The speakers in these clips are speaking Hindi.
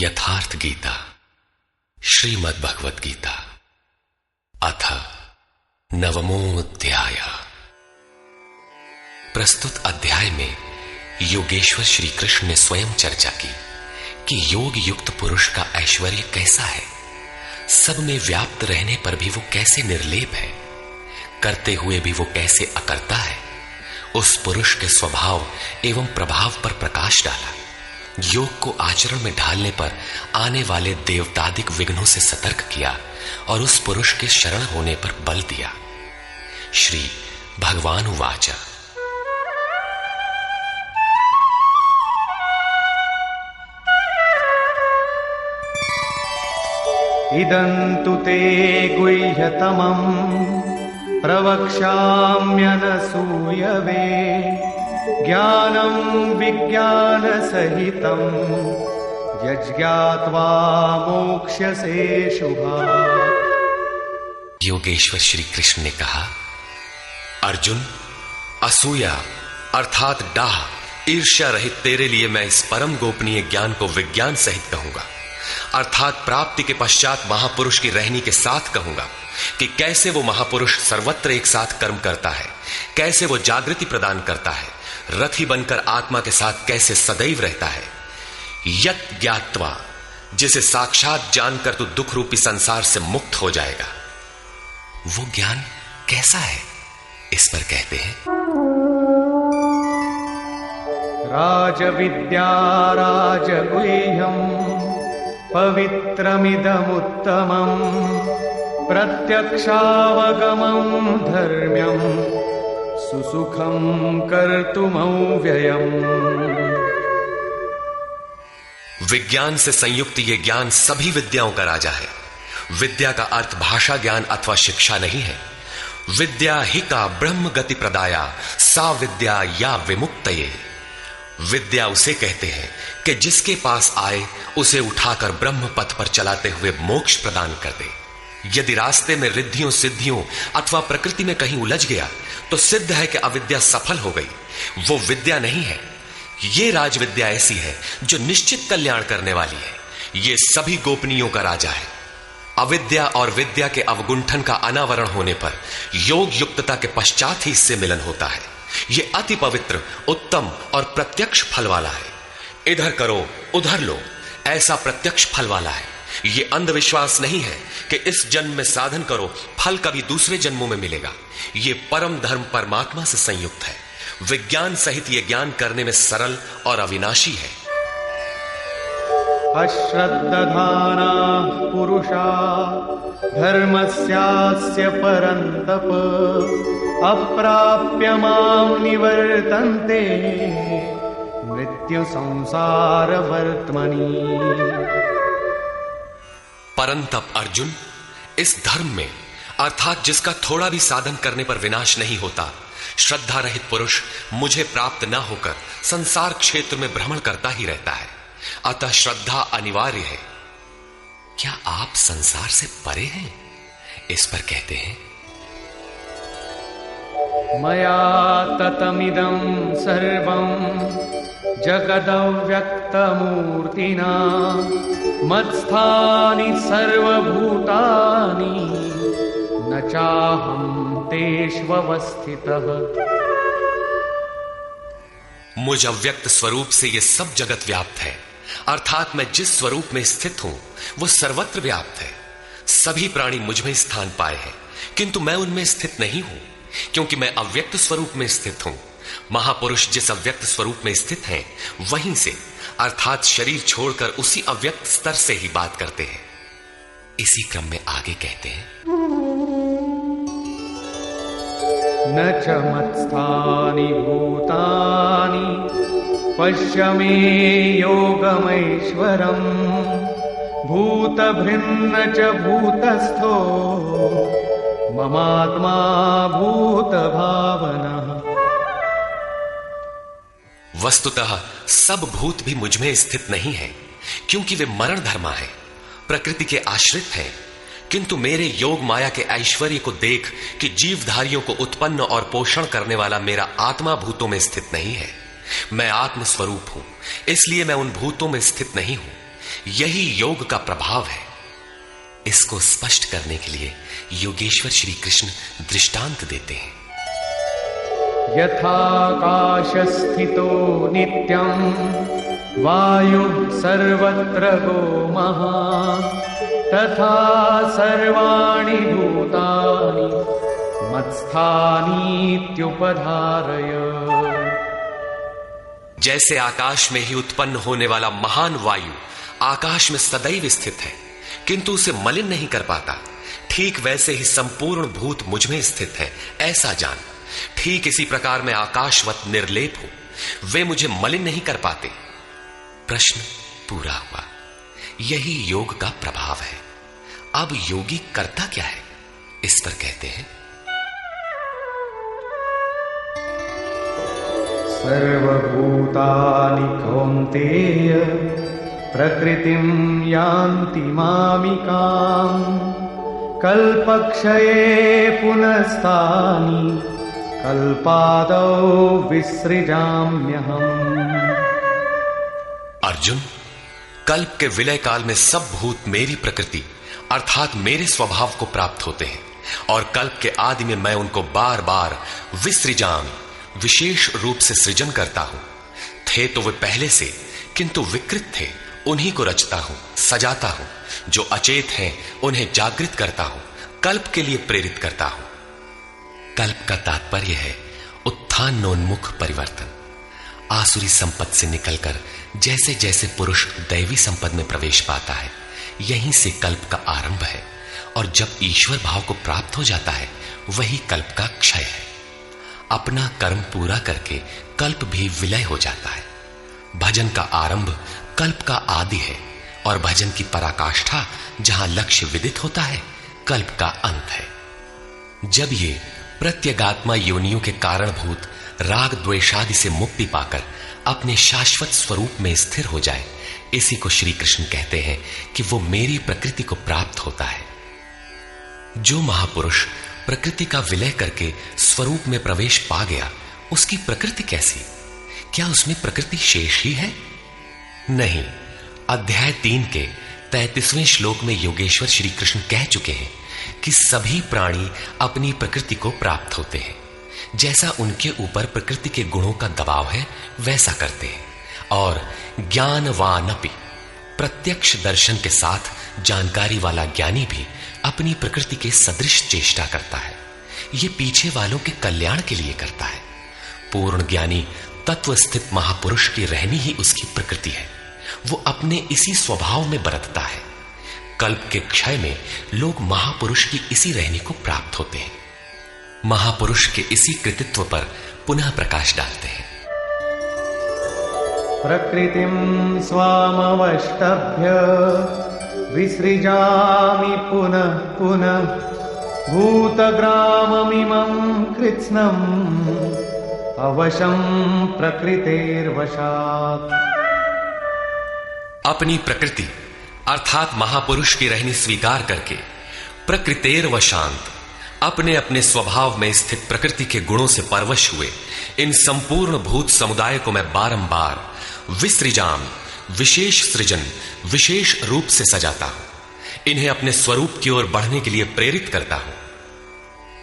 यथार्थ गीता श्रीमद् भगवत गीता अथ नवमोऽध्याय। प्रस्तुत अध्याय में योगेश्वर श्री कृष्ण ने स्वयं चर्चा की कि योग युक्त पुरुष का ऐश्वर्य कैसा है, सब में व्याप्त रहने पर भी वो कैसे निर्लेप है, करते हुए भी वो कैसे अकर्ता है। उस पुरुष के स्वभाव एवं प्रभाव पर प्रकाश डाला। योग को आचरण में ढालने पर आने वाले देवतादिक विघ्नों से सतर्क किया और उस पुरुष के शरण होने पर बल दिया। श्री भगवान उवाच। इदन्तु ते गुह्यतमम् प्रवक्ष्याम्यनसूयवे ज्ञानं विज्ञानसहितं यज्ञात्वा मोक्ष्यसे शुभात्। योगेश्वर श्री कृष्ण ने कहा, अर्जुन, असूया अर्थात डाह ईर्ष्या रहित तेरे लिए मैं इस परम गोपनीय ज्ञान को विज्ञान सहित कहूंगा, अर्थात प्राप्ति के पश्चात महापुरुष की रहनी के साथ कहूंगा कि कैसे वो महापुरुष सर्वत्र एक साथ कर्म करता है, कैसे वो जागृति प्रदान करता है, रथी बनकर आत्मा के साथ कैसे सदैव रहता है। यत् ज्ञात्वा, जिसे साक्षात जानकर तू दुख रूपी संसार से मुक्त हो जाएगा। वो ज्ञान कैसा है, इस पर कहते हैं, राजविद्या राजगुह्यम् पवित्रमिदमुत्तमम् प्रत्यक्षावगमम् धर्म्यम् सुसुखम् कर्तुमव्ययम्। विज्ञान से संयुक्त ये ज्ञान सभी विद्याओं का राजा है। विद्या का अर्थ भाषा ज्ञान अथवा शिक्षा नहीं है। विद्या ही का ब्रह्म गति प्रदाया सा विद्या या विमुक्तये। विद्या उसे कहते हैं कि जिसके पास आए उसे उठाकर ब्रह्म पथ पर चलाते हुए मोक्ष प्रदान कर दे। यदि रास्ते में रिद्धियों सिद्धियों अथवा प्रकृति में कहीं उलझ गया तो सिद्ध है कि अविद्या सफल हो गई। वो विद्या नहीं है। ये राजविद्या ऐसी है जो निश्चित कल्याण करने वाली है। ये सभी गोपनीयों का राजा है। अविद्या और विद्या के अवगुंठन का अनावरण होने पर योग युक्तता के पश्चात ही इससे मिलन होता है। ये अति पवित्र, उत्तम और प्रत्यक्ष फल वाला है। इधर करो उधर लो, ऐसा प्रत्यक्ष फल वाला है। ये अंधविश्वास नहीं है कि इस जन्म में साधन करो, फल कभी दूसरे जन्मों में मिलेगा। ये परम धर्म परमात्मा से संयुक्त है। विज्ञान सहित ये ज्ञान करने में सरल और अविनाशी है। अश्रद्धधाना पुरुषा धर्मस्यास्य परन्तप अप्राप्य मां निवर्तन्ते मृत्यु संसार वर्त्मनि। परंतप अर्जुन, इस धर्म में अर्थात जिसका थोड़ा भी साधन करने पर विनाश नहीं होता, श्रद्धा रहित पुरुष मुझे प्राप्त न होकर संसार क्षेत्र में भ्रमण करता ही रहता है। अतः श्रद्धा अनिवार्य है। क्या आप संसार से परे हैं, इस पर कहते हैं, मया ततमिदं सर्वं जगदव्यक्तमूर्तिना मत्स्थानि सर्वभूतानि न चाहं तेष्वस्थितः। मुझ अव्यक्त स्वरूप से यह सब जगत व्याप्त है, अर्थात मैं जिस स्वरूप में स्थित हूं वो सर्वत्र व्याप्त है। सभी प्राणी मुझ में स्थान पाए हैं, किंतु मैं उनमें स्थित नहीं हूं, क्योंकि मैं अव्यक्त स्वरूप में स्थित हूं। महापुरुष जिस अव्यक्त स्वरूप में स्थित हैं, वहीं से अर्थात शरीर छोड़कर उसी अव्यक्त स्तर से ही बात करते हैं। इसी क्रम में आगे कहते हैं, न च मत्स्थानि भूतानि पश्य मे योगमैश्वरम् भूतभृन्न च भूतस्थो ममात्मा भूतभावनः। वस्तुतः सब भूत भी मुझ में स्थित नहीं है, क्योंकि वे मरण धर्मा है, प्रकृति के आश्रित हैं। किंतु मेरे योग माया के ऐश्वर्य को देख कि जीवधारियों को उत्पन्न और पोषण करने वाला मेरा आत्मा भूतों में स्थित नहीं है। मैं आत्म स्वरूप हूं, इसलिए मैं उन भूतों में स्थित नहीं हूं। यही योग का प्रभाव है। इसको स्पष्ट करने के लिए योगेश्वर श्री कृष्ण दृष्टांत देते हैं। यथाकाशस्थितो नित्यं वायुः सर्वत्र गो महान् तथा सर्वाणि भूतानि मत्स्थानीत्युपधारय। जैसे आकाश में ही उत्पन्न होने वाला महान वायु आकाश में सदैव स्थित है किंतु उसे मलिन नहीं कर पाता, ठीक वैसे ही संपूर्ण भूत मुझ में स्थित है, ऐसा जान। ठीक इसी प्रकार मैं आकाशवत निर्लेप हूं, वे मुझे मलिन नहीं कर पाते। प्रश्न पूरा हुआ। यही योग का प्रभाव है। अब योगी करता क्या है, इस पर कहते हैं। सर्वभूतानि कौन्तेय प्रकृतिं यान्ति मामिकाम् कल्पक्षये पुनस्तानि कल्पादौ विसृजाम्यहम्। अर्जुन, कल्प के विलय काल में सब भूत मेरी प्रकृति अर्थात मेरे स्वभाव को प्राप्त होते हैं और कल्प के आदि में मैं उनको बार बार विसृजामि विशेष रूप से सृजन करता हूं। थे तो वे पहले से किंतु विकृत थे, उन्हीं को रचता हूं, सजाता हूं। जो अचेत हैं उन्हें जागृत करता हूं, कल्प के लिए प्रेरित करता हूं। कल्प का तात्पर्य है उत्थानोन्मुख परिवर्तन। आसुरी संपद से निकलकर जैसे जैसे पुरुष दैवी संपद में प्रवेश पाता है, यहीं से कल्प का आरंभ है। और जब ईश्वर भाव को प्राप्त हो जाता है, वही कल्प का क्षय है। अपना कर्म पूरा करके कल्प भी विलय हो जाता है। भजन का आरंभ कल्प का आदि है और भजन की पराकाष्ठा जहां लक्ष्य विदित होता है, कल्प का अंत है। जब ये प्रत्यगात्मा योनियों के कारणभूत राग द्वेषादि से मुक्ति पाकर अपने शाश्वत स्वरूप में स्थिर हो जाए, इसी को श्री कृष्ण कहते हैं कि वो मेरी प्रकृति को प्राप्त होता है। जो महापुरुष प्रकृति का विलय करके स्वरूप में प्रवेश पा गया, उसकी प्रकृति कैसी? क्या उसमें प्रकृति शेष ही है? नहीं। अध्याय 3 के 33वें श्लोक में योगेश्वर श्री कृष्ण कह चुके हैं कि सभी प्राणी अपनी प्रकृति को प्राप्त होते हैं। जैसा उनके ऊपर प्रकृति के गुणों का दबाव है, वैसा करते हैं। और ज्ञानवानपि, प्रत्यक्ष दर्शन के साथ जानकारी वाला ज्ञानी भी अपनी प्रकृति के सदृश चेष्टा करता है। ये पीछे वालों के कल्याण के लिए करता है। पूर्ण ज्ञानी तत्व स्थित महापुरुष की रहनी ही उसकी प्रकृति है। वो अपने इसी स्वभाव में बरतता है। कल्प के क्षय में लोग महापुरुष की इसी रहनी को प्राप्त होते हैं। महापुरुष के इसी कृतित्व पर पुनः प्रकाश डालते हैं। प्रकृतिं स्वामवष्टभ्य विसृजामि पुनः पुनः भूतग्राममिमं कृत्स्नम् अवशं प्रकृतेर्वशात्। अपनी प्रकृति अर्थात महापुरुष की रहनी स्वीकार करके प्रकृतेर्वशांत, अपने अपने स्वभाव में स्थित प्रकृति के गुणों से परवश हुए इन संपूर्ण भूत समुदाय को मैं बारंबार विसृजाम, विशेष सृजन, विशेष रूप से सजाता हूं। इन्हें अपने स्वरूप की ओर बढ़ने के लिए प्रेरित करता हूं।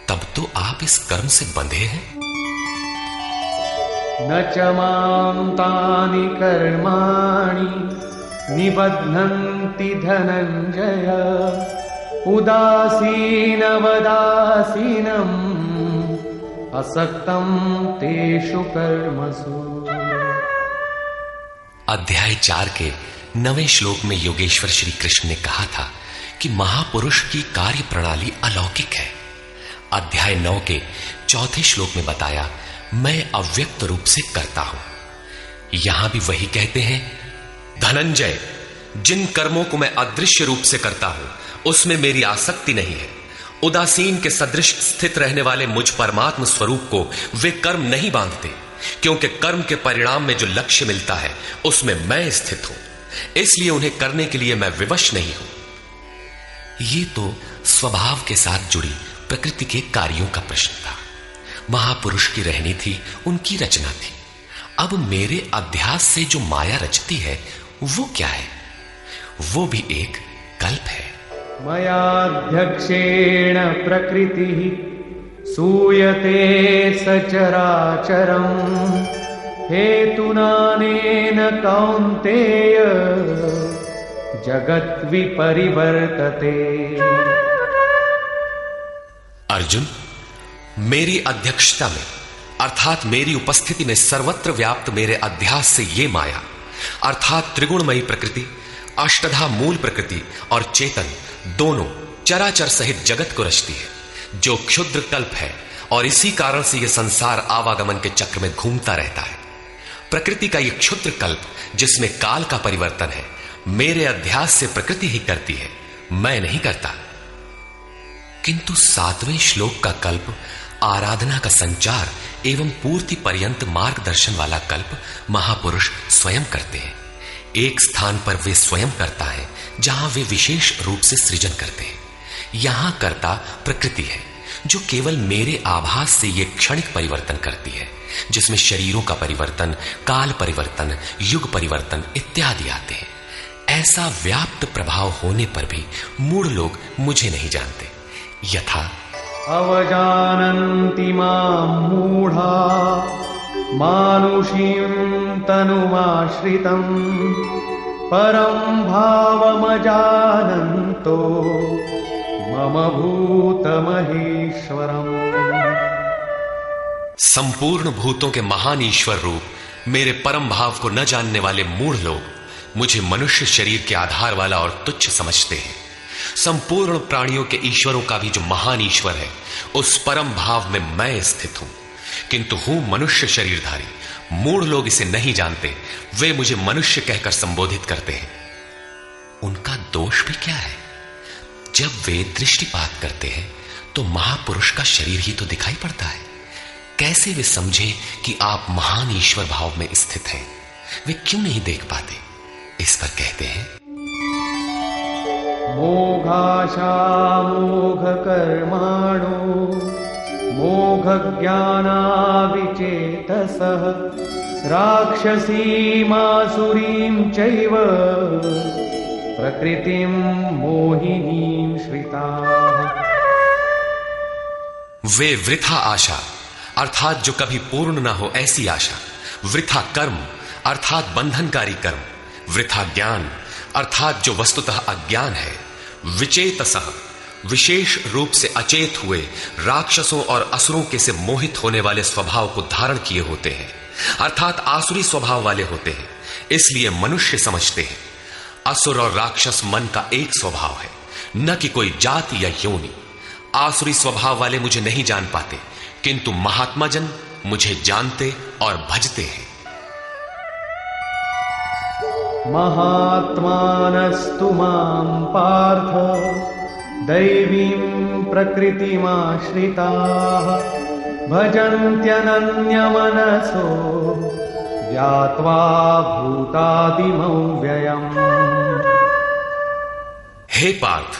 तब तो आप इस कर्म से बंधे हैं। न च मां तानि कर्माणि निबध्नन्ति धनञ्जय उदासीनवदासीनम् असक्तं तेषु कर्मसु। अध्याय 4 के 9वें श्लोक में योगेश्वर श्री कृष्ण ने कहा था कि महापुरुष की कार्य प्रणाली अलौकिक है। अध्याय 9 के 4थे श्लोक में बताया, मैं अव्यक्त रूप से करता हूं। यहां भी वही कहते हैं, धनंजय, जिन कर्मों को मैं अदृश्य रूप से करता हूं उसमें मेरी आसक्ति नहीं है। उदासीन के सदृश स्थित रहने वाले मुझ परमात्म स्वरूप को वे कर्म नहीं बांधते, क्योंकि कर्म के परिणाम में जो लक्ष्य मिलता है उसमें मैं स्थित हूं, इसलिए उन्हें करने के लिए मैं विवश नहीं हूं। ये तो स्वभाव के साथ जुड़ी प्रकृति के कार्यों का प्रश्न था। महापुरुष की रहनी थी, उनकी रचना थी। अब मेरे अध्यास से जो माया रचती है वो क्या है? वो भी एक कल्प है। मयाध्यक्षेण प्रकृतिः सूयते सचराचरम् हेतुनानेन कौन्तेय जगत् विपरिवर्तते। अर्जुन, मेरी अध्यक्षता में अर्थात मेरी उपस्थिति में सर्वत्र व्याप्त मेरे अध्यास से ये माया अर्थात त्रिगुणमयी प्रकृति, अष्टधा मूल प्रकृति और चेतन दोनों चराचर सहित जगत को रचती है, जो क्षुद्र कल्प है और इसी कारण से यह संसार आवागमन के चक्र में घूमता रहता है। प्रकृति का यह क्षुद्र कल्प जिसमें काल का परिवर्तन है, मेरे अध्यास से प्रकृति ही करती है, मैं नहीं करता। किंतु 7वें श्लोक का कल्प आराधना का संचार एवं पूर्ति पर्यंत मार्गदर्शन वाला कल्प महापुरुष स्वयं करते हैं। एक स्थान पर वे स्वयं करता है जहां वे विशेष रूप से सृजन करते हैं। यहां कर्ता प्रकृति है जो केवल मेरे आभास से यह क्षणिक परिवर्तन करती है, जिसमें शरीरों का परिवर्तन, काल परिवर्तन, युग परिवर्तन इत्यादि आते हैं। ऐसा व्याप्त प्रभाव होने पर भी मूढ़ लोग मुझे नहीं जानते। यथा अवजानन्ति मां मूढ़ा मानुषीं तनुमाश्रितम् परं भावमजानन्तो मम भूतमहेश्वरम्। संपूर्ण भूतों के महान ईश्वर रूप मेरे परम भाव को न जानने वाले मूढ़ लोग मुझे मनुष्य शरीर के आधार वाला और तुच्छ समझते हैं। संपूर्ण प्राणियों के ईश्वरों का भी जो महान ईश्वर है, उस परम भाव में मैं स्थित हूं, किंतु हूं मनुष्य शरीरधारी। मूढ़ लोग इसे नहीं जानते, वे मुझे मनुष्य कहकर संबोधित करते हैं। उनका दोष भी क्या है? जब वे दृष्टिपात करते हैं तो महापुरुष का शरीर ही तो दिखाई पड़ता है। कैसे वे समझे कि आप महान ईश्वर भाव में स्थित हैं? वे क्यों नहीं देख पाते? इस पर कहते हैं, मोघाशा मोघ कर्माणो मोघ ज्ञानाविचेतसः राक्षसीमासुरीं चैव प्रकृतिं मोहिनीं श्रिताः। वे वृथा आशा अर्थात जो कभी पूर्ण ना हो ऐसी आशा, वृथा कर्म अर्थात बंधनकारी कर्म, वृथा ज्ञान अर्थात जो वस्तुतः अज्ञान है, विचेतसः विशेष रूप से अचेत हुए राक्षसों और असुरों के से मोहित होने वाले स्वभाव को धारण किए होते हैं, अर्थात आसुरी स्वभाव वाले होते हैं। इसलिए मनुष्य समझते हैं असुर और राक्षस मन का एक स्वभाव है, न कि कोई जाति या योनि। आसुरी स्वभाव वाले मुझे नहीं जान पाते, किंतु महात्मा जन मुझे जानते और भजते हैं। महात्मानस्तु मां पार्थ दैवीं प्रकृतिमाश्रिताः भजन्त्यनन्यमनसो ज्ञात्वा भूतादिमं व्ययम्। हे पार्थ,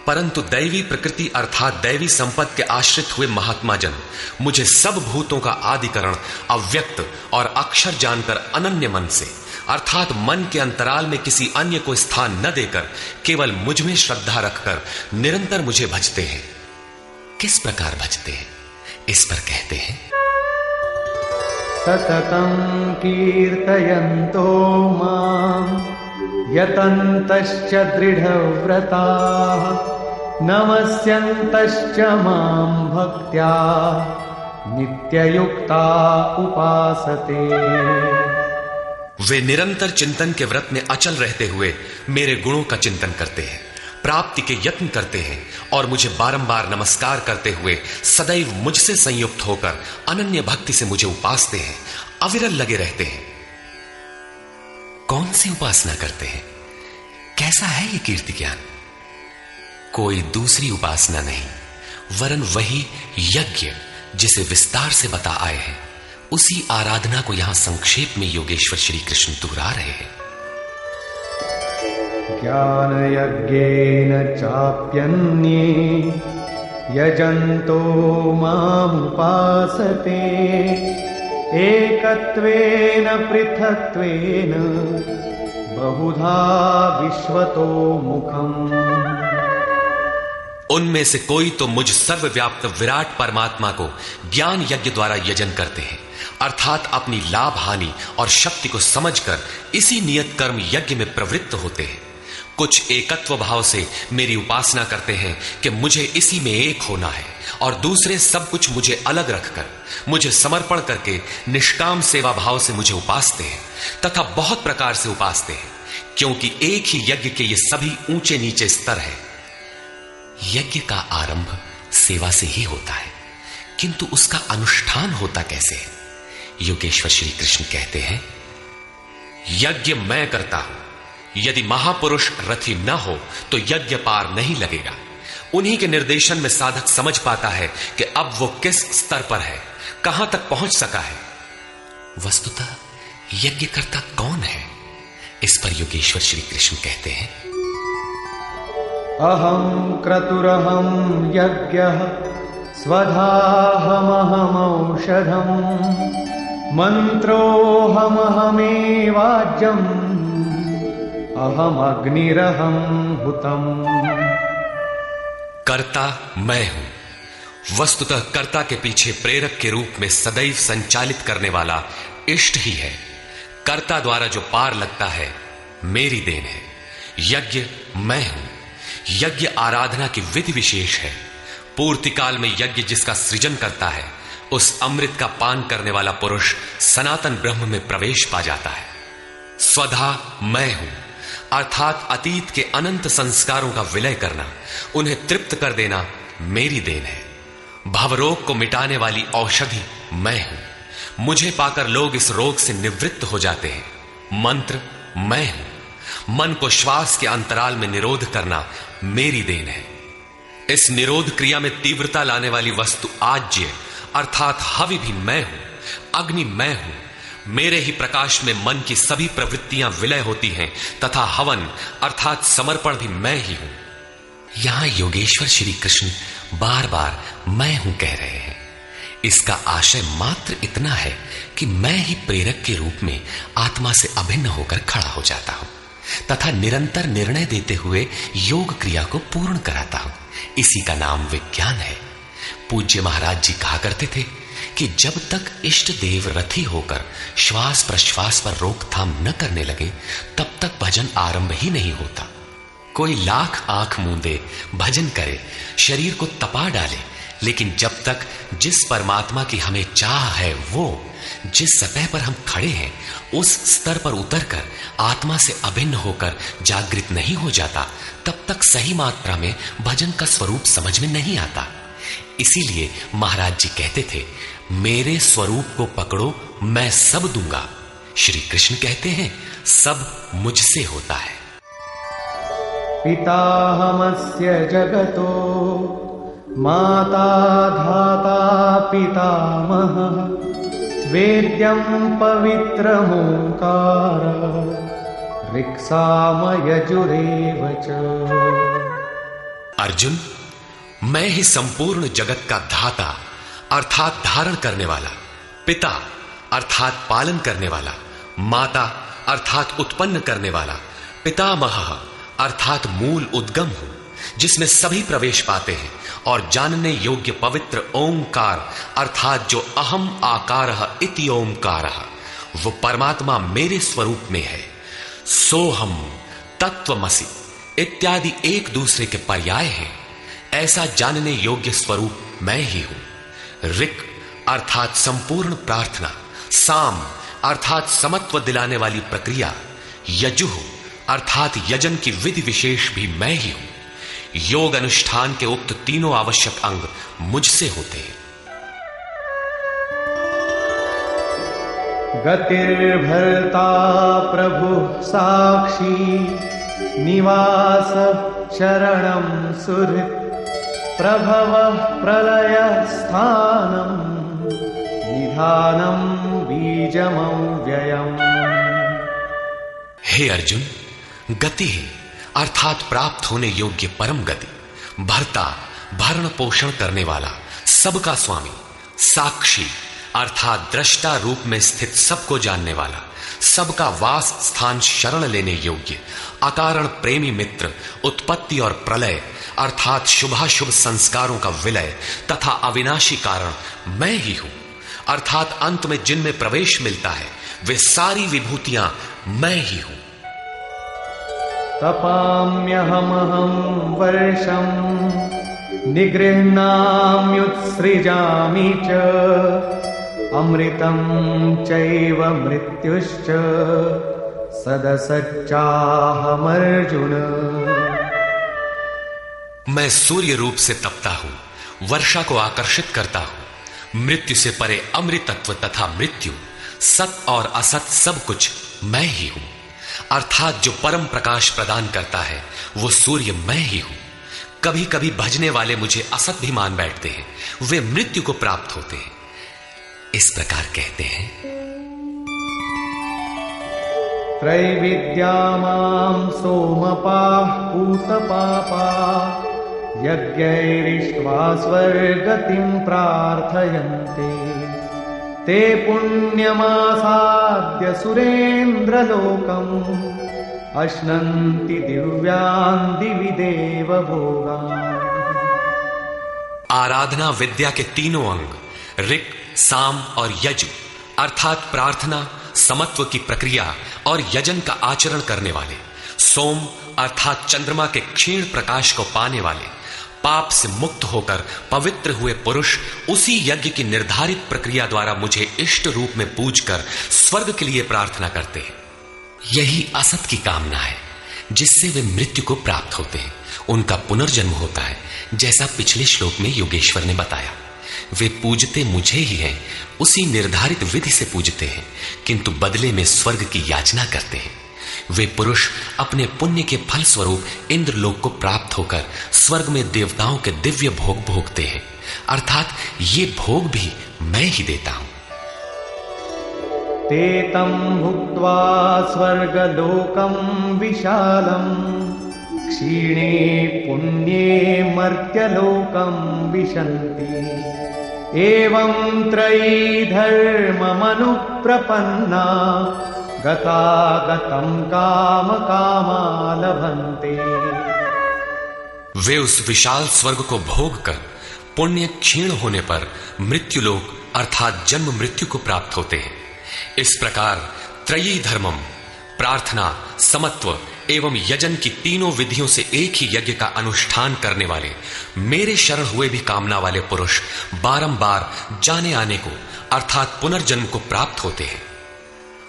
परंतु दैवी प्रकृति अर्थात दैवी संपत्ति के आश्रित हुए महात्मा जन मुझे सब भूतों का आदिकरण अव्यक्त और अक्षर जानकर अनन्य मन से अर्थात मन के अंतराल में किसी अन्य को स्थान न देकर केवल मुझ में श्रद्धा रखकर निरंतर मुझे भजते हैं। किस प्रकार भजते हैं? इस पर कहते हैं, सततं कीर्तयन्तो मां यतन्तश्च दृढव्रताः नमस्यन्तश्च मां भक्त्या नित्ययुक्ता उपासते। वे निरंतर चिंतन के व्रत में अचल रहते हुए मेरे गुणों का चिंतन करते हैं, प्राप्ति के यत्न करते हैं और मुझे बारंबार नमस्कार करते हुए सदैव मुझसे संयुक्त होकर अनन्य भक्ति से मुझे उपासते हैं, अविरल लगे रहते हैं। कौन सी उपासना करते हैं? कैसा है ये कीर्ति ज्ञान? कोई दूसरी उपासना नहीं, वरन वही यज्ञ जिसे विस्तार से बता आए हैं, उसी आराधना को यहां संक्षेप में योगेश्वर श्री कृष्ण दोहरा रहे हैं। ज्ञान यज्ञेन चाप्यन्ये यजन्तो मामुपासते एकत्वेन पृथक्त्वेन बहुधा विश्वतो मुखम्। उनमें से कोई तो मुझ सर्वव्याप्त विराट परमात्मा को ज्ञान यज्ञ द्वारा यजन करते हैं, अर्थात अपनी लाभ हानि और शक्ति को समझकर इसी नियत कर्म यज्ञ में प्रवृत्त होते हैं। कुछ एकत्व भाव से मेरी उपासना करते हैं कि मुझे इसी में एक होना है, और दूसरे सब कुछ मुझे अलग रखकर मुझे समर्पण करके निष्काम सेवा भाव से मुझे उपासते हैं तथा बहुत प्रकार से उपासते हैं, क्योंकि एक ही यज्ञ के ये सभी ऊंचे नीचे स्तर है। यज्ञ का आरंभ सेवा से ही होता है, किंतु उसका अनुष्ठान होता कैसे है? योगेश्वर श्री कृष्ण कहते हैं, यज्ञ मैं करता हूं, यदि महापुरुष रथी न हो तो यज्ञ पार नहीं लगेगा। उन्हीं के निर्देशन में साधक समझ पाता है कि अब वो किस स्तर पर है, कहां तक पहुंच सका है। वस्तुतः यज्ञ करता कौन है? इस पर योगेश्वर श्री कृष्ण कहते हैं, अहं क्रतुरहं यज्ञः स्वधाहमहमौषधम् मन्त्रोऽहमहमेवाज्यम् अहमग्निरहं हुतम्। कर्ता मैं हूं। वस्तुतः कर्ता के पीछे प्रेरक के रूप में सदैव संचालित करने वाला इष्ट ही है। कर्ता द्वारा जो पार लगता है मेरी देन है। यज्ञ मैं हूं। यज्ञ आराधना की विधि विशेष है। पूर्ति काल में यज्ञ जिसका सृजन करता है, उस अमृत का पान करने वाला पुरुष सनातन ब्रह्म में प्रवेश पा जाता है। स्वधा मैं हूं, अर्थात अतीत के अनंत संस्कारों का विलय करना, उन्हें तृप्त कर देना मेरी देन है। भवरोग को मिटाने वाली औषधि मैं हूं। मुझे पाकर लोग इस रोग से निवृत्त हो जाते हैं। मंत्र मैं हूं। मन को श्वास के अंतराल में निरोध करना मेरी देन है। इस निरोध क्रिया में तीव्रता लाने वाली वस्तु आज्य अर्थात हवि भी मैं हूं। अग्नि मैं हूं। मेरे ही प्रकाश में मन की सभी प्रवृत्तियां विलय होती हैं तथा हवन अर्थात समर्पण भी मैं ही हूं। यहां योगेश्वर श्री कृष्ण बार बार मैं हूं कह रहे हैं। इसका आशय मात्र इतना है कि मैं ही प्रेरक के रूप में आत्मा से अभिन्न होकर खड़ा हो जाता हूं तथा निरंतर निर्णय देते हुए योग क्रिया को पूर्ण कराता हूं। इसी का नाम विज्ञान है। पूज्य महाराज जी कहा करते थे कि जब तक इष्ट देव रथी होकर श्वास प्रश्वास पर रोकथाम न करने लगे तब तक भजन आरंभ ही नहीं होता। कोई लाख आंख मूंदे भजन करे, शरीर को तपा डाले, लेकिन जब तक जिस परमात्मा की हमें चाह है, वो जिस सतह पर हम खड़े हैं उस स्तर पर उतरकर आत्मा से अभिन्न होकर जागृत नहीं हो जाता, तब तक सही मात्रा में भजन का स्वरूप समझ में नहीं आता। इसीलिए महाराज जी कहते थे, मेरे स्वरूप को पकड़ो, मैं सब दूंगा। श्री कृष्ण कहते हैं, सब मुझसे होता है। पिताहमस्य जगतो माता धाता पितामहः वेद्यं पवित्रमोंकार ऋक्सामयजुरेव च। अर्जुन, मैं ही संपूर्ण जगत का धाता अर्थात धारण करने वाला, पिता अर्थात पालन करने वाला, माता अर्थात उत्पन्न करने वाला, पितामह अर्थात मूल उद्गम हूं, जिसमें सभी प्रवेश पाते हैं, और जानने योग्य पवित्र ओंकार अर्थात जो अहम आकारः इति ओंकारः, वो परमात्मा मेरे स्वरूप में है। सोहम, तत्वमसि इत्यादि एक दूसरे के पर्याय हैं। ऐसा जानने योग्य स्वरूप मैं ही हूं। ऋक् अर्थात संपूर्ण प्रार्थना, साम अर्थात समत्व दिलाने वाली प्रक्रिया, यजुः अर्थात यजन की विधि विशेष भी मैं ही हूं। योग अनुष्ठान के उक्त तीनों आवश्यक अंग मुझसे होते हैं। गतिर्भर्ता प्रभु साक्षी निवास शरणं सुहृत् प्रभवः प्रलय स्थानं निधानं बीजमव्ययम्। हे अर्जुन, गति है अर्थात प्राप्त होने योग्य परम गति, भर्ता भरण पोषण करने वाला, सबका स्वामी, साक्षी अर्थात दृष्टा रूप में स्थित सबको जानने वाला, सबका वास स्थान शरण लेने योग्य, अकारण प्रेमी मित्र, उत्पत्ति और प्रलय अर्थात शुभाशुभ संस्कारों का विलय तथा अविनाशी कारण मैं ही हूं। अर्थात अंत में जिनमें प्रवेश मिलता है वे सारी विभूतियां मैं ही हूं। तपाम्यहमहं वर्षं निगृह्णाम्युत्सृजामि च अमृतं चैव मृत्युश्च सदसच्चाहमर्जुन। मैं सूर्य रूप से तपता हूं, वर्षा को आकर्षित करता हूं, मृत्यु से परे अमृतत्व तथा मृत्यु, सत और असत सब कुछ मैं ही हूं। अर्थात जो परम प्रकाश प्रदान करता है वो सूर्य मैं ही हूं। कभी कभी भजने वाले मुझे असत भी मान बैठते हैं, वे मृत्यु को प्राप्त होते हैं। इस प्रकार कहते हैं, त्रैविद्या मां सोमपाः पूतपापा यज्ञैरिष्ट्वा स्वर्गतिं प्रार्थयन्ते ते पुण्यमासाद्य सुरेन्द्रलोकम् अश्नन्ति दिव्यान् दिवि देव भोगान्। आराधना विद्या के तीनों अंग ऋक्, साम और यजु अर्थात प्रार्थना, समत्व की प्रक्रिया और यजन का आचरण करने वाले, सोम अर्थात चंद्रमा के क्षीण प्रकाश को पाने वाले, पाप से मुक्त होकर पवित्र हुए पुरुष उसी यज्ञ की निर्धारित प्रक्रिया द्वारा मुझे इष्ट रूप में पूजकर स्वर्ग के लिए प्रार्थना करते हैं। यही असत की कामना है जिससे वे मृत्यु को प्राप्त होते हैं। उनका पुनर्जन्म होता है, जैसा पिछले श्लोक में योगेश्वर ने बताया। वे पूजते मुझे ही हैं, उसी निर्धारित विधि से पूजते हैं, किंतु बदले में स्वर्ग की याचना करते हैं। वे पुरुष अपने पुण्य के फल स्वरूप इंद्रलोक को प्राप्त होकर स्वर्ग में देवताओं के दिव्य भोग भोगते हैं। अर्थात ये भोग भी मैं ही देता हूं। ते तं भुक्त्वा स्वर्गलोकं विशालम् क्षीणे पुण्ये मर्त्यलोकं विशन्ति एवं त्रयी धर्ममनुप्रपन्ना गतागतं काम कामा लभन्ते। वे उस विशाल स्वर्ग को भोग कर पुण्य क्षीण होने पर मृत्युलोक अर्थात जन्म मृत्यु को प्राप्त होते हैं। इस प्रकार त्रयी धर्मम प्रार्थना, समत्व एवं यजन की तीनों विधियों से एक ही यज्ञ का अनुष्ठान करने वाले मेरे शरण हुए भी कामना वाले पुरुष बारंबार जाने आने को अर्थात पुनर्जन्म को प्राप्त होते हैं।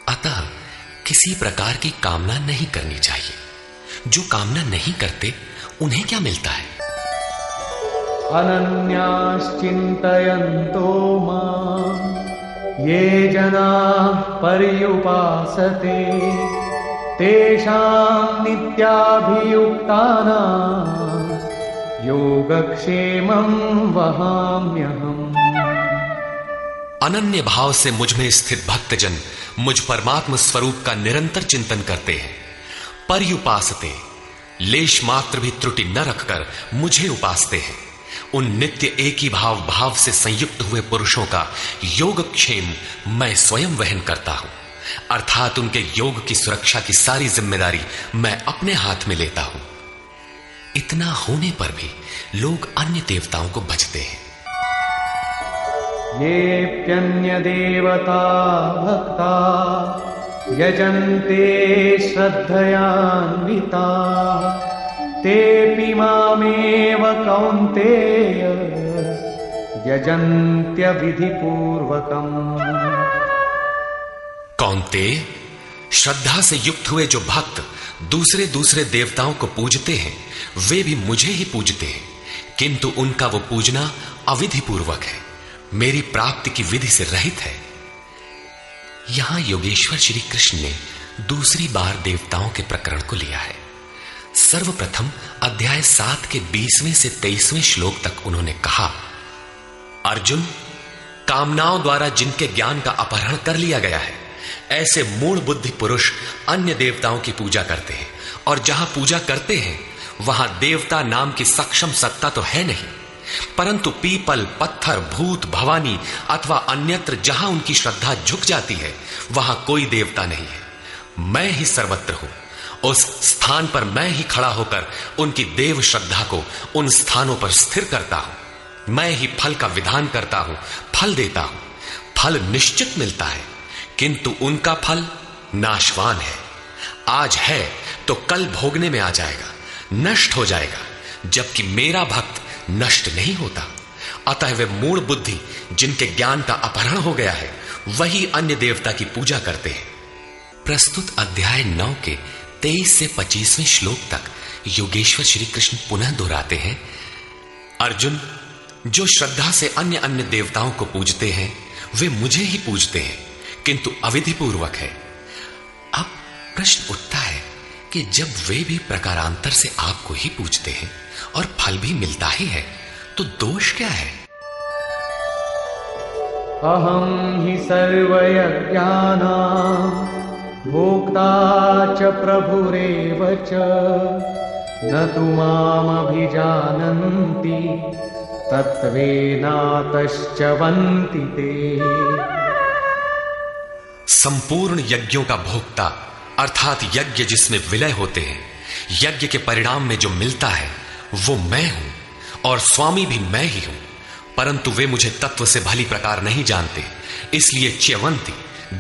अतः किसी प्रकार की कामना नहीं करनी चाहिए। जो कामना नहीं करते उन्हें क्या मिलता है? अनन्याश्चिन्तयन्तो मां ये जनाः पर्युपासते तेषां नित्याभियुक्तानां योगक्षेमं वहाम्यहम्। अनन्य भाव से मुझ में स्थित भक्तजन मुझ परमात्म स्वरूप का निरंतर चिंतन करते हैं। पर्युपासते लेश मात्र भी त्रुटि न रखकर मुझे उपासते हैं। उन नित्य एक ही भाव से संयुक्त हुए पुरुषों का योगक्षेम मैं स्वयं वहन करता हूं। अर्थात उनके योग की सुरक्षा की सारी जिम्मेदारी मैं अपने हाथ में लेता हूं। इतना होने पर भी लोग अन्य देवताओं को भजते हैं। येऽप्यन्य देवता भक्ता यजन्ते श्रद्धयान्विता तेऽपि मामेव कौन्तेय यजन्त्य विधिपूर्वकम्। कौन्तेय, श्रद्धा से युक्त हुए जो भक्त दूसरे दूसरे देवताओं को पूजते हैं वे भी मुझे ही पूजते हैं, किंतु उनका वो पूजना अविधि पूर्वक है, मेरी प्राप्ति की विधि से रहित है। यहां योगेश्वर श्री कृष्ण ने दूसरी बार देवताओं के प्रकरण को लिया है। सर्वप्रथम अध्याय 7 के 20वें से 23वें श्लोक तक उन्होंने कहा, अर्जुन, कामनाओं द्वारा जिनके ज्ञान का अपहरण कर लिया गया है ऐसे मूढ़ बुद्धि पुरुष अन्य देवताओं की पूजा करते हैं, और जहां पूजा करते हैं वहां देवता नाम की सक्षम सत्ता तो है नहीं, परंतु पीपल, पत्थर, भूत, भवानी अथवा अन्यत्र जहां उनकी श्रद्धा झुक जाती है वहां कोई देवता नहीं है। मैं ही सर्वत्र हूं। उस स्थान पर मैं ही खड़ा होकर उनकी देव श्रद्धा को उन स्थानों पर स्थिर करता हूं। मैं ही फल का विधान करता हूं, फल देता हूं। फल निश्चित मिलता है, किंतु उनका फल नाशवान है। आज है तो कल भोगने में आ जाएगा, नष्ट हो जाएगा, जबकि मेरा भक्त नष्ट नहीं होता। अतः वे मूढ़ बुद्धि जिनके ज्ञान का अपहरण हो गया है, वही अन्य देवता की पूजा करते हैं। प्रस्तुत अध्याय 9 के 23 से 25वें श्लोक तक योगेश्वर श्री कृष्ण पुनः दोहराते हैं, अर्जुन, जो श्रद्धा से अन्य अन्य देवताओं को पूजते हैं वे मुझे ही पूजते हैं, किंतु अविधि पूर्वक है। अब प्रश्न उठता है कि जब वे भी प्रकारांतर से आपको ही पूजते हैं और फल भी मिलता ही है, तो दोष क्या है? अहम ही सर्वयज्ञानां भोक्ता च प्रभुरेव च न तु मामभिजानन्ति तत्त्वेनातश्च वन्ति ते। संपूर्ण यज्ञों का भोक्ता अर्थात यज्ञ जिसमें विलय होते हैं, यज्ञ के परिणाम में जो मिलता है वो मैं हूं और स्वामी भी मैं ही हूं, परंतु वे मुझे तत्व से भली प्रकार नहीं जानते, इसलिए च्यवंती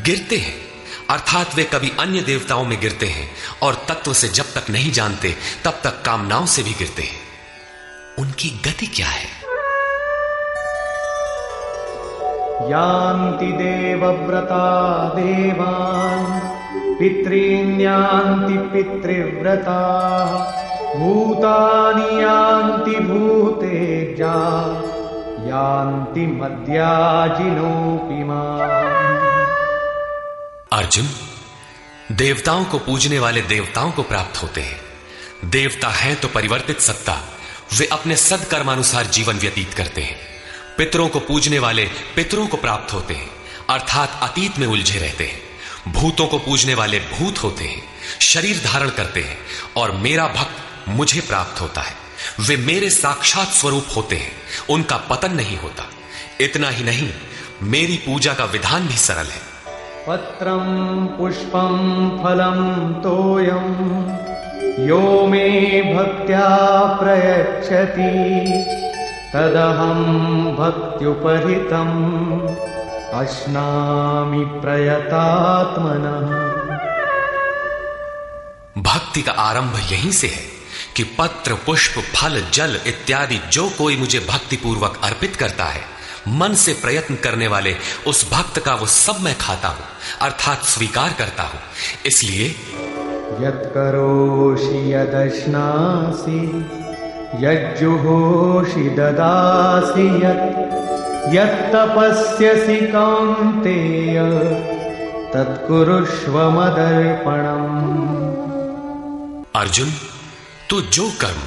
गिरते हैं, अर्थात वे कभी अन्य देवताओं में गिरते हैं और तत्व से जब तक नहीं जानते तब तक कामनाओं से भी गिरते हैं। उनकी गति क्या है? यान्ति देवव्रता देवान् पितॄन् यान्ति पितृव्रता भूतानि यान्ति भूतेजा यान्ति मद्याजिनोऽपि माम्। अर्जुन, देवताओं को पूजने वाले देवताओं को प्राप्त होते हैं। देवता हैं तो परिवर्तित सत्ता, वे अपने सदकर्मानुसार जीवन व्यतीत करते हैं। पितरों को पूजने वाले पितरों को प्राप्त होते हैं, अर्थात अतीत में उलझे रहते हैं। भूतों को पूजने वाले भूत होते हैं, शरीर धारण करते हैं, और मेरा भक्त मुझे प्राप्त होता है। वे मेरे साक्षात स्वरूप होते हैं, उनका पतन नहीं होता। इतना ही नहीं, मेरी पूजा का विधान भी सरल है। पत्रं पुष्पं फलं तोयं यो मे भक्त्या प्रयच्छति तदहं भक्त्युपहृतम् अश्नामि प्रयतात्मनः। भक्ति का आरंभ यहीं से है कि पत्र, पुष्प, फल, जल इत्यादि जो कोई मुझे भक्ति पूर्वक अर्पित करता है, मन से प्रयत्न करने वाले उस भक्त का वो सब मैं खाता हूं, अर्थात स्वीकार करता हूं। इसलिए यत्करोषि यदश्नासि यज्जुहोषि ददासि यत्तपस्यसि कौन्तेय तत्कुरुष्व मदर्पणम्। अर्जुन, तू जो कर्म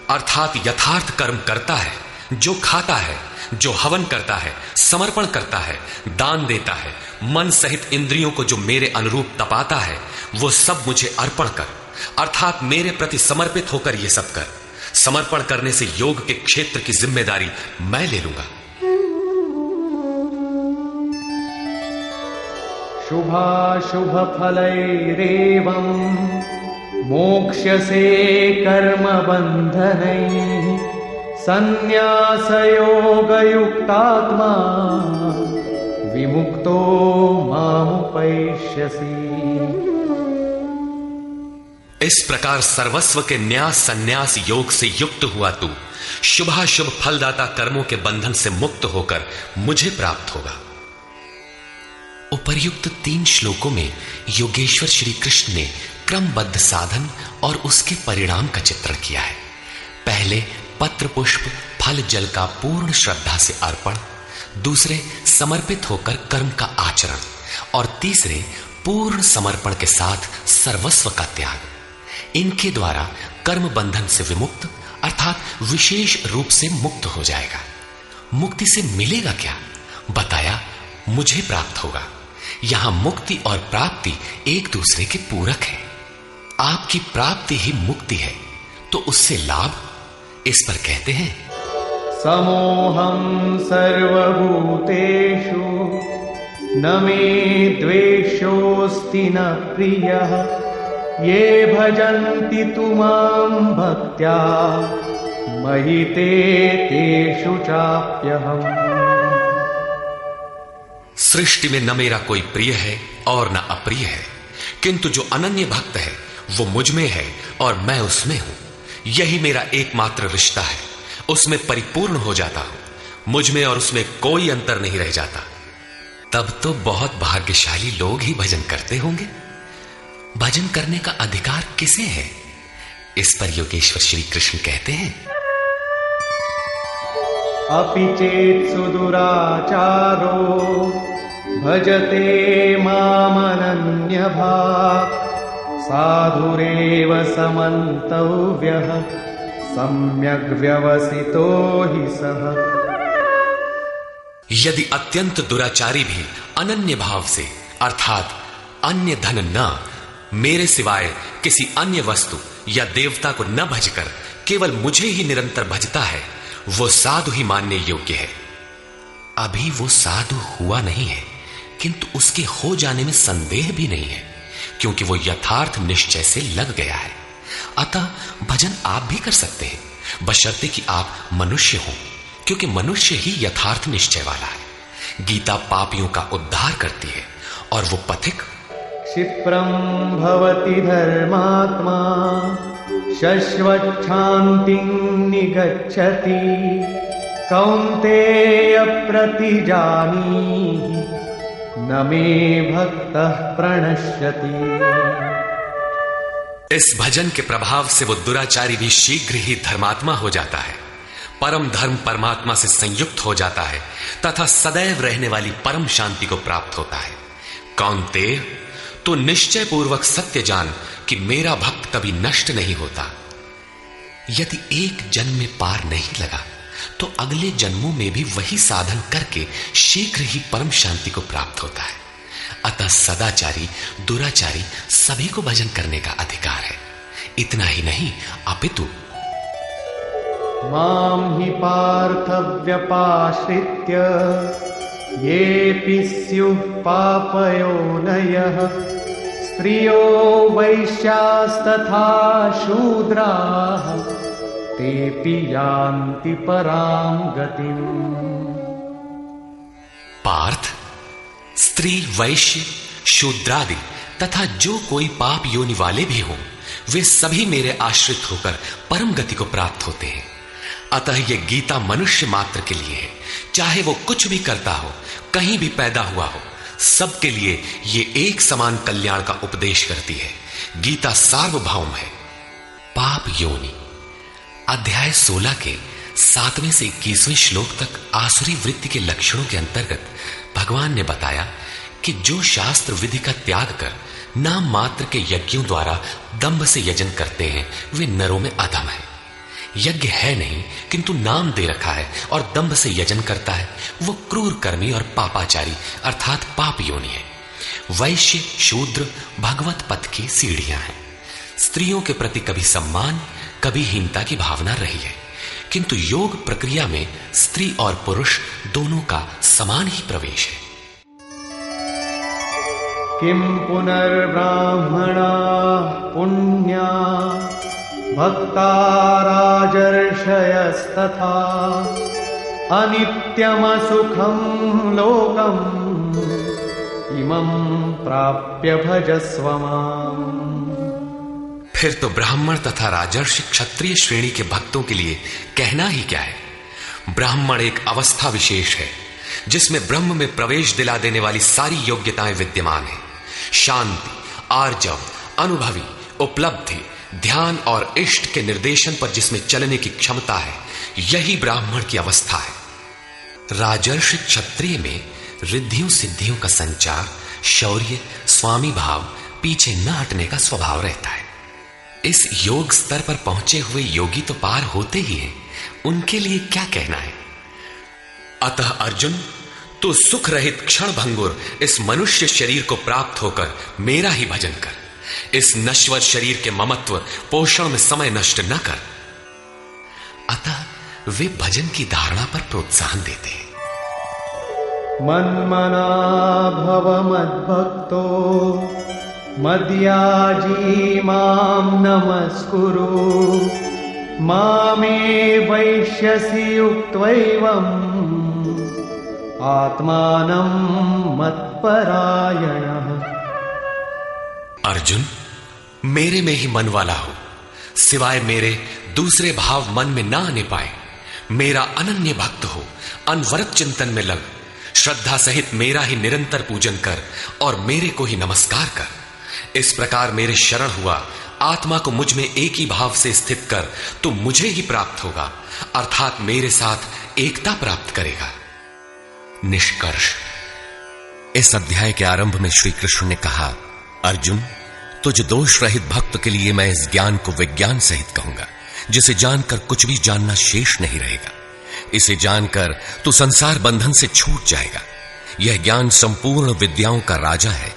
अर्थात यथार्थ कर्म करता है, जो खाता है, जो हवन करता है, समर्पण करता है, दान देता है, मन सहित इंद्रियों को जो मेरे अनुरूप तपाता है, वो सब मुझे अर्पण कर, अर्थात मेरे प्रति समर्पित होकर ये सब कर। समर्पण करने से योग के क्षेत्र की जिम्मेदारी मैं ले लूंगा। शुभाशुभ फलैरेवं मोक्ष्यसे कर्म बन्धनैः संन्यासयोगयुक्तात्मा विमुक्तो मामुपैष्यसि। इस प्रकार सर्वस्व के न्यास संन्यास योग से युक्त हुआ तू शुभाशुभ फलदाता कर्मों के बंधन से मुक्त होकर मुझे प्राप्त होगा। उपर्युक्त 3 श्लोकों में योगेश्वर श्री कृष्ण ने क्रमबद्ध साधन और उसके परिणाम का चित्रण किया है। पहले पत्र, पुष्प, फल, जल का पूर्ण श्रद्धा से अर्पण, दूसरे समर्पित होकर कर्म का आचरण, और तीसरे पूर्ण समर्पण के साथ सर्वस्व का त्याग। इनके द्वारा कर्म बंधन से विमुक्त अर्थात विशेष रूप से मुक्त हो जाएगा। मुक्ति से मिलेगा क्या? बताया, मुझे प्राप्त होगा। यहां मुक्ति और प्राप्ति एक दूसरे के पूरक है। आपकी प्राप्ति ही मुक्ति है, तो उससे लाभ? इस पर कहते हैं, समोहं सर्वभूतेषु न मे द्वेषोऽस्ति न प्रियः ये भजन्ति तु मां भक्त्या मयि ते तेषु चाप्यहम्। सृष्टि में न मेरा कोई प्रिय है और न अप्रिय है, किंतु जो अनन्य भक्त है वो मुझ में है और मैं उसमें हूं। यही मेरा एकमात्र रिश्ता है, उसमें परिपूर्ण हो जाता हूं। मुझ में और उसमें कोई अंतर नहीं रह जाता। तब तो बहुत भाग्यशाली लोग ही भजन करते होंगे। भजन करने का अधिकार किसे है? इस पर योगेश्वर श्री कृष्ण कहते हैं, अपि चेत् सुदुराचारो भजते मामनन्यभाक् साधुरेव समन्तव्यः सम्यग् व्यवसितो हि सः। यदि अत्यंत दुराचारी भी अनन्य भाव से अर्थात अन्य धन न, मेरे सिवाय किसी अन्य वस्तु या देवता को न भजकर केवल मुझे ही निरंतर भजता है, वो साधु ही मानने योग्य है। अभी वो साधु हुआ नहीं है, किंतु उसके हो जाने में संदेह भी नहीं है, क्योंकि वो यथार्थ निश्चय से लग गया है। अतः भजन आप भी कर सकते हैं, बशर्ते कि आप मनुष्य हो, क्योंकि मनुष्य ही यथार्थ निश्चय वाला है। गीता पापियों का उद्धार करती है और वो पथिक क्षिप्रं भवति धर्मात्मा शश्वच्छान्तिं निगच्छति कौन्तेय प्रतिजानीहि न मे भक्तः प्रणश्यति। इस भजन के प्रभाव से वो दुराचारी भी शीघ्र ही धर्मात्मा हो जाता है, परम धर्म परमात्मा से संयुक्त हो जाता है तथा सदैव रहने वाली परम शांति को प्राप्त होता है। कौन्तेय, तो निश्चय पूर्वक सत्य जान कि मेरा भक्त कभी नष्ट नहीं होता। यदि एक जन्म में पार नहीं लगा तो अगले जन्मों में भी वही साधन करके शीघ्र ही परम शांति को प्राप्त होता है। अतः सदाचारी दुराचारी सभी को भजन करने का अधिकार है। इतना ही नहीं, अपितु मां हि पार्थ व्यपाश्रित्य येऽपि स्युः पापयोनयः स्त्रियो वैश्यास्तथा शूद्राः तेऽपि यान्ति परां गतिम्। पार्थ, स्त्री, वैश्य, शूद्रादि तथा जो कोई पाप योनि वाले भी हों, वे सभी मेरे आश्रित होकर परम गति को प्राप्त होते हैं। अतः यह गीता मनुष्य मात्र के लिए है, चाहे वो कुछ भी करता हो, कहीं भी पैदा हुआ हो, सबके लिए ये एक समान कल्याण का उपदेश करती है। गीता सार्वभौम है। पाप योनि अध्याय 16 के 7वें से 21वें श्लोक तक आसुरी वृत्ति के लक्षणों के अंतर्गत भगवान ने बताया कि जो शास्त्र विधि का त्याग कर नाम मात्र के यज्ञों द्वारा दंभ से यजन करते हैं, वे नरों में अधम है। यज्ञ है नहीं किंतु नाम दे रखा है और दंभ से यजन करता है, वो क्रूर कर्मी और पापाचारी अर्थात पाप योनि है। वैश्य, शूद्र भगवत पथ की सीढ़ियां हैं। स्त्रियों के प्रति कभी सम्मान, कभी हीनता की भावना रही है, किंतु योग प्रक्रिया में स्त्री और पुरुष दोनों का समान ही प्रवेश है। किं पुनर्ब्राह्मणा पुण्या भक्ता राजर्षयस्तथा अनित्यमसुखं लोकम् इमं प्राप्य भजस्व माम्। फिर तो ब्राह्मण तथा राजर्षि क्षत्रिय श्रेणी के भक्तों के लिए कहना ही क्या है। ब्राह्मण एक अवस्था विशेष है जिसमें ब्रह्म में प्रवेश दिला देने वाली सारी योग्यताएं विद्यमान है। शांति, आर्जव, अनुभवी, उपलब्धि, ध्यान और इष्ट के निर्देशन पर जिसमें चलने की क्षमता है, यही ब्राह्मण की अवस्था है। राजर्षि क्षत्रिय में रिद्धियों सिद्धियों का संचार, शौर्य, स्वामी भाव, पीछे न हटने का स्वभाव रहता है। इस योग स्तर पर पहुंचे हुए योगी तो पार होते ही हैं, उनके लिए क्या कहना है। अतः अर्जुन, तू सुख रहित क्षण भंगुर इस मनुष्य शरीर को प्राप्त होकर मेरा ही भजन कर। इस नश्वर शरीर के ममत्व पोषण में समय नष्ट न कर। अतः वे भजन की धारणा पर प्रोत्साहन देते हैं। मन्मना भव मद्भक्तो मद्याजी मां नमस्कुरु मामे वैश्यसि युक्त्वैवम् आत्मानं मत्परायणः। अर्जुन, मेरे में ही मन वाला हो, सिवाय मेरे दूसरे भाव मन में ना आने पाए। मेरा अनन्य भक्त हो, अनवरत चिंतन में लग, श्रद्धा सहित मेरा ही निरंतर पूजन कर और मेरे को ही नमस्कार कर। इस प्रकार मेरे शरण हुआ आत्मा को मुझ में एक ही भाव से स्थित कर, तो मुझे ही प्राप्त होगा, अर्थात मेरे साथ एकता प्राप्त करेगा। निष्कर्ष, इस अध्याय के आरंभ में श्री कृष्ण ने कहा, अर्जुन, तुझ दोष रहित भक्त के लिए मैं इस ज्ञान को विज्ञान सहित कहूंगा, जिसे जानकर कुछ भी जानना शेष नहीं रहेगा। इसे जानकर तू संसार बंधन से छूट जाएगा। यह ज्ञान संपूर्ण विद्याओं का राजा है।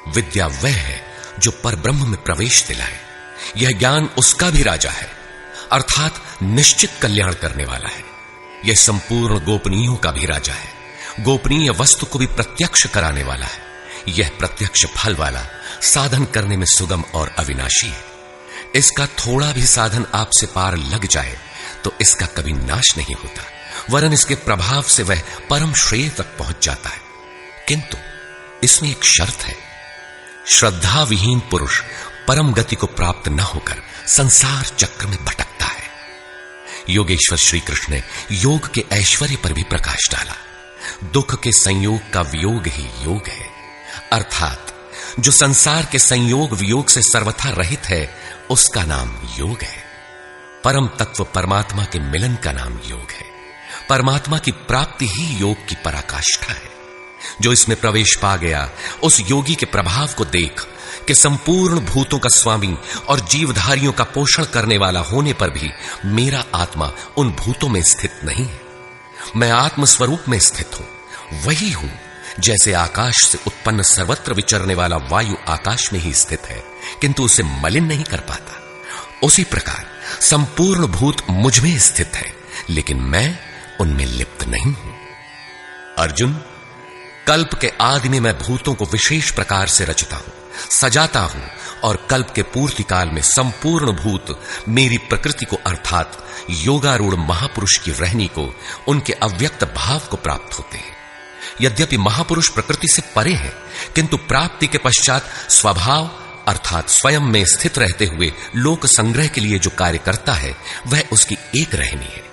विद्या वह है जो परब्रह्म में प्रवेश दिलाए। यह ज्ञान उसका भी राजा है, अर्थात निश्चित कल्याण करने वाला है। यह संपूर्ण गोपनीयों का भी राजा है। गोपनीय वस्तु को भी प्रत्यक्ष कराने वाला है। यह प्रत्यक्ष फल वाला, साधन करने में सुगम और अविनाशी है। इसका थोड़ा भी साधन आपसे पार लग जाए तो इसका कभी नाश नहीं होता, वरन इसके प्रभाव से वह परम श्रेय तक पहुंच जाता है। किंतु इसमें एक शर्त है, श्रद्धा विहीन पुरुष परम गति को प्राप्त न होकर संसार चक्र में भटकता है। योगेश्वर श्री कृष्ण ने योग के ऐश्वर्य पर भी प्रकाश डाला। दुख के संयोग का वियोग ही योग है, अर्थात जो संसार के संयोग वियोग से सर्वथा रहित है, उसका नाम योग है। परम तत्व परमात्मा के मिलन का नाम योग है। परमात्मा की प्राप्ति ही योग की पराकाष्ठा है। जो इसमें प्रवेश पा गया, उस योगी के प्रभाव को देख कि संपूर्ण भूतों का स्वामी और जीवधारियों का पोषण करने वाला होने पर भी मेरा आत्मा उन भूतों में स्थित नहीं है। मैं आत्म स्वरूप में स्थित हूं। वही हूं जैसे आकाश से उत्पन्न सर्वत्र विचरने वाला वायु आकाश में ही स्थित है, किंतु उसे मलिन नहीं कर पाता। उसी प्रकार संपूर्ण भूत मुझ में स्थित है, लेकिन मैं उनमें लिप्त नहीं हूं। अर्जुन, कल्प के आदि में मैं भूतों को विशेष प्रकार से रचता हूं, सजाता हूं, और कल्प के पूर्ति काल में संपूर्ण भूत मेरी प्रकृति को अर्थात योगारूढ़ महापुरुष की रहनी को, उनके अव्यक्त भाव को प्राप्त होते हैं। यद्यपि महापुरुष प्रकृति से परे हैं, किंतु प्राप्ति के पश्चात स्वभाव अर्थात स्वयं में स्थित रहते हुए लोक संग्रह के लिए जो कार्य करता है, वह उसकी एक रहनी है।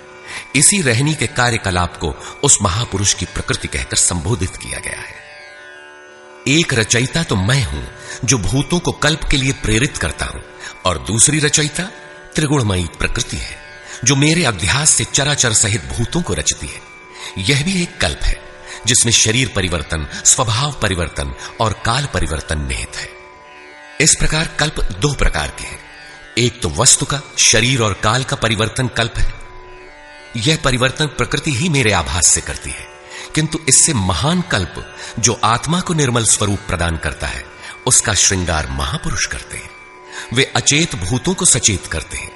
इसी रहनी के कार्यकलाप को उस महापुरुष की प्रकृति कहकर संबोधित किया गया है। एक रचयिता तो मैं हूं जो भूतों को कल्प के लिए प्रेरित करता हूं, और दूसरी रचयिता त्रिगुणमयी प्रकृति है जो मेरे अध्यास से चराचर सहित भूतों को रचती है। यह भी एक कल्प है जिसमें शरीर परिवर्तन, स्वभाव परिवर्तन और काल परिवर्तन निहित है। इस प्रकार कल्प दो प्रकार के हैं। एक तो वस्तु का, शरीर और काल का परिवर्तन कल्प है। यह परिवर्तन प्रकृति ही मेरे आभास से करती है, किंतु इससे महान कल्प जो आत्मा को निर्मल स्वरूप प्रदान करता है, उसका श्रृंगार महापुरुष करते हैं। वे अचेत भूतों को सचेत करते हैं।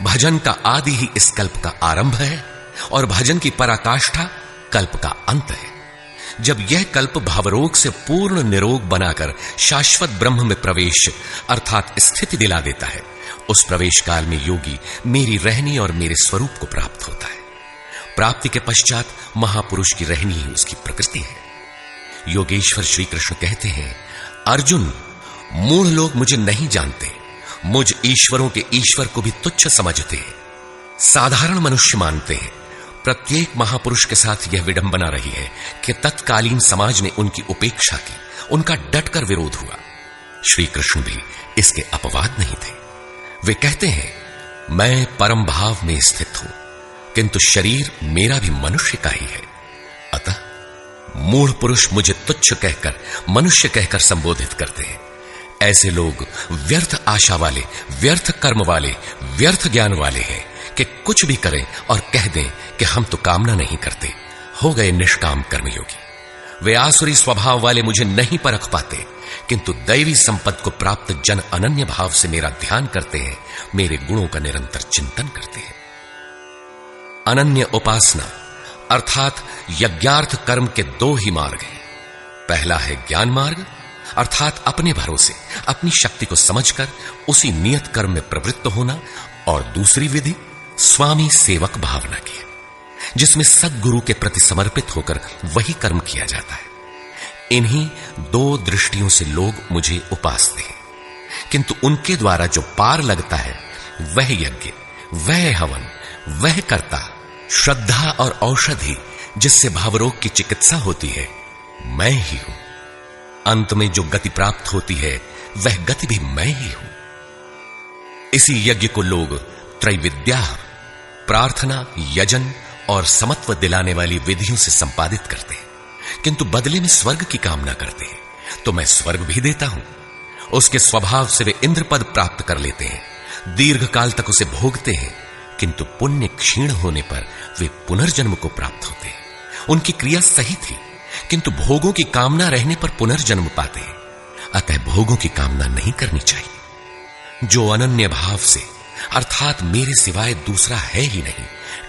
भजन का आदि ही इस कल्प का आरंभ है, और भजन की पराकाष्ठा कल्प का अंत है। जब यह कल्प भावरोग से पूर्ण निरोग बनाकर शाश्वत ब्रह्म में प्रवेश अर्थात स्थिति दिला देता है, उस प्रवेश काल में योगी मेरी रहनी और मेरे स्वरूप को प्राप्त होता है। प्राप्ति के पश्चात महापुरुष की रहनी ही उसकी प्रकृति है। योगेश्वर श्री कृष्ण कहते हैं, अर्जुन, मूढ़ लोग मुझे नहीं जानते, मुझ ईश्वरों के ईश्वर को भी तुच्छ समझते हैं, साधारण मनुष्य मानते हैं। प्रत्येक महापुरुष के साथ यह विडंबना रही है कि तत्कालीन समाज ने उनकी उपेक्षा की, उनका डटकर विरोध हुआ। श्री कृष्ण भी इसके अपवाद नहीं थे। वे कहते हैं, मैं परम भाव में स्थित हूं, किंतु शरीर मेरा भी मनुष्य का ही है। अतः मूढ़ पुरुष मुझे तुच्छ कहकर, मनुष्य कहकर संबोधित करते हैं। ऐसे लोग व्यर्थ आशा वाले, व्यर्थ कर्म वाले, व्यर्थ ज्ञान वाले हैं कि कुछ भी करें और कह दें कि हम तो कामना नहीं करते, हो गए निष्काम कर्मयोगी। वे आसुरी स्वभाव वाले मुझे नहीं परख पाते, किंतु दैवी संपत्ति को प्राप्त जन अनन्य भाव से मेरा ध्यान करते हैं, मेरे गुणों का निरंतर चिंतन करते हैं। अनन्य उपासना अर्थात यज्ञार्थ कर्म के दो ही मार्ग हैं। पहला है ज्ञान मार्ग, अर्थात अपने भरोसे अपनी शक्ति को समझकर उसी नियत कर्म में प्रवृत्त होना, और दूसरी विधि स्वामी सेवक भावना की है, जिसमें सद्गुरु के प्रति समर्पित होकर वही कर्म किया जाता है। इन्हीं दो दृष्टियों से लोग मुझे उपासते हैं, किंतु उनके द्वारा जो पार लगता है वह यज्ञ, वह हवन, वह कर्ता, श्रद्धा और औषधि जिससे भावरोग की चिकित्सा होती है, मैं ही हूं। अंत में जो गति प्राप्त होती है वह गति भी मैं ही हूं। इसी यज्ञ को लोग त्रैविद्या, प्रार्थना, यजन और समत्व दिलाने वाली विधियों से संपादित करते हैं, किंतु बदले में स्वर्ग की कामना करते हैं, तो मैं स्वर्ग भी देता हूं। उसके स्वभाव से वे इंद्र पद प्राप्त कर लेते हैं, दीर्घ काल तक उसे भोगते हैं, किंतु पुण्य क्षीण होने पर वे पुनर्जन्म को प्राप्त होते हैं। उनकी क्रिया सही थी, किंतु भोगों की कामना रहने पर पुनर्जन्म पाते हैं। अतः भोगों की कामना नहीं करनी चाहिए। जो अनन्य भाव से, अर्थात मेरे सिवाय दूसरा है ही नहीं,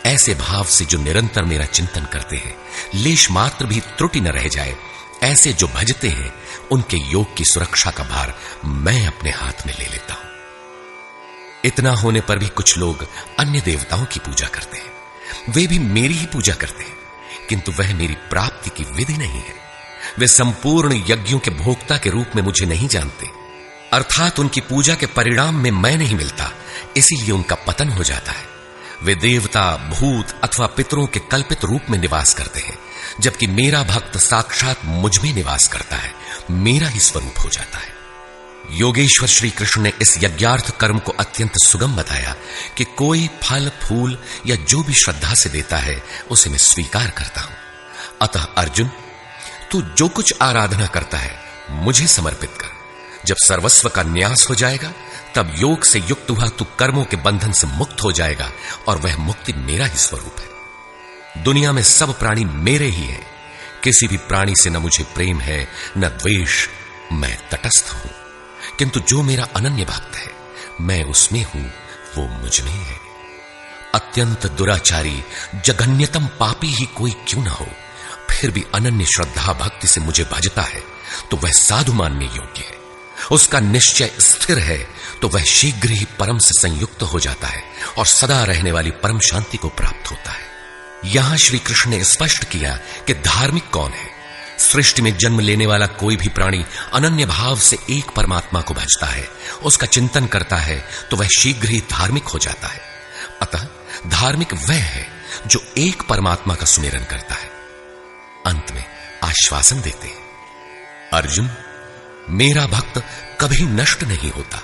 ऐसे भाव से जो निरंतर मेरा चिंतन करते हैं, लेश मात्र भी त्रुटि न रह जाए, ऐसे जो भजते हैं, उनके योग की सुरक्षा का भार मैं अपने हाथ में ले लेता हूं। इतना होने पर भी कुछ लोग अन्य देवताओं की पूजा करते हैं। वे भी मेरी ही पूजा करते हैं, किंतु वह मेरी प्राप्ति की विधि नहीं है। वे संपूर्ण यज्ञों के भोक्ता के रूप में मुझे नहीं जानते, अर्थात उनकी पूजा के परिणाम में मैं नहीं मिलता, इसीलिए उनका पतन हो जाता है। वे देवता, भूत अथवा पितरों के कल्पित रूप में निवास करते हैं, जबकि मेरा भक्त साक्षात मुझ में निवास करता है, मेरा ही स्वरूप हो जाता है। योगेश्वर श्री कृष्ण ने इस यज्ञार्थ कर्म को अत्यंत सुगम बताया कि कोई फल फूल या जो भी श्रद्धा से देता है उसे मैं स्वीकार करता हूं। अतः अर्जुन, तू जो कुछ आराधना करता है मुझे समर्पित कर। जब सर्वस्व का न्यास हो जाएगा तब योग से युक्त हुआ तू कर्मों के बंधन से मुक्त हो जाएगा, और वह मुक्ति मेरा ही स्वरूप है। दुनिया में सब प्राणी मेरे ही हैं, किसी भी प्राणी से न मुझे प्रेम है न द्वेष, मैं तटस्थ हूं। किंतु जो मेरा अनन्य भक्त है, मैं उसमें हूं, वो मुझ में है। अत्यंत दुराचारी, जघन्यतम पापी ही कोई क्यों ना हो, फिर भी अनन्य श्रद्धा भक्ति से मुझे भजता है तो वह साधु मानने योग्य है। उसका निश्चय स्थिर है तो वह शीघ्र ही परम से संयुक्त हो जाता है और सदा रहने वाली परम शांति को प्राप्त होता है। यहां श्री कृष्ण ने स्पष्ट किया कि धार्मिक कौन है। सृष्टि में जन्म लेने वाला कोई भी प्राणी अनन्य भाव से एक परमात्मा को भजता है, उसका चिंतन करता है तो वह शीघ्र ही धार्मिक हो जाता है। अतः धार्मिक वह है जो एक परमात्मा का सुमिरन करता है। अंत में आश्वासन देते हैं, अर्जुन, मेरा भक्त कभी नष्ट नहीं होता।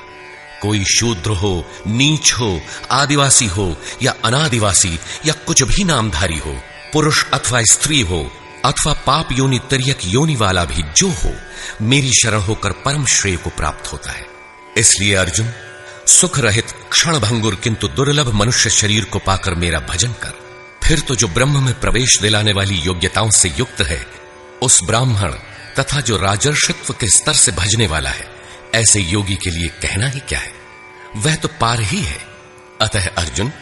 कोई शूद्र हो, नीच हो, आदिवासी हो या अनादिवासी या कुछ भी नामधारी हो, पुरुष अथवा स्त्री हो अथवा पाप योनि तिर्यक योनि वाला भी जो हो, मेरी शरण होकर परम श्रेय को प्राप्त होता है। इसलिए अर्जुन, सुख रहित क्षण भंगुर किंतु दुर्लभ मनुष्य शरीर को पाकर मेरा भजन कर। फिर तो जो ब्रह्म में प्रवेश दिलाने वाली योग्यताओं से युक्त है, उस ब्राह्मण तथा जो राजर्षित्व के स्तर से भजने वाला है, ऐसे योगी के लिए कहना ही क्या है, वह तो पार ही है। अतः अर्जुन,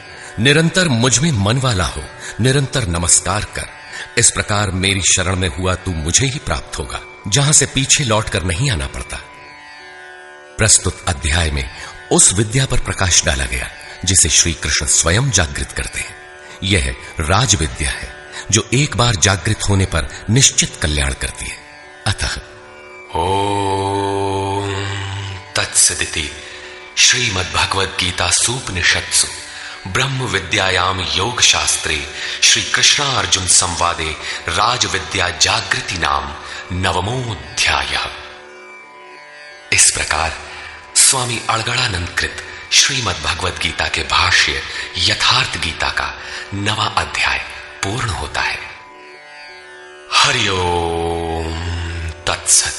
निरंतर मुझ में मन वाला हो, निरंतर नमस्कार कर। इस प्रकार मेरी शरण में हुआ तू मुझे ही प्राप्त होगा, जहां से पीछे लौटकर नहीं आना पड़ता। प्रस्तुत अध्याय में उस विद्या पर प्रकाश डाला गया जिसे श्री कृष्ण स्वयं जागृत करते हैं। यह राज विद्या है जो एक बार जागृत होने पर निश्चित कल्याण करती है। अतः ओम तत्सदिति श्रीमद्भगवद गीता सूपनिषत्सु ब्रह्म विद्यायाम योग शास्त्रे श्री कृष्णार्जुन संवादे राज विद्या जागृति नाम नवमोऽध्यायः। इस प्रकार स्वामी अड़गड़ानंद कृत श्रीमद् भगवद गीता के भाष्य यथार्थ गीता का 9वां अध्याय पूर्ण होता है। हरि ओम तत्सत।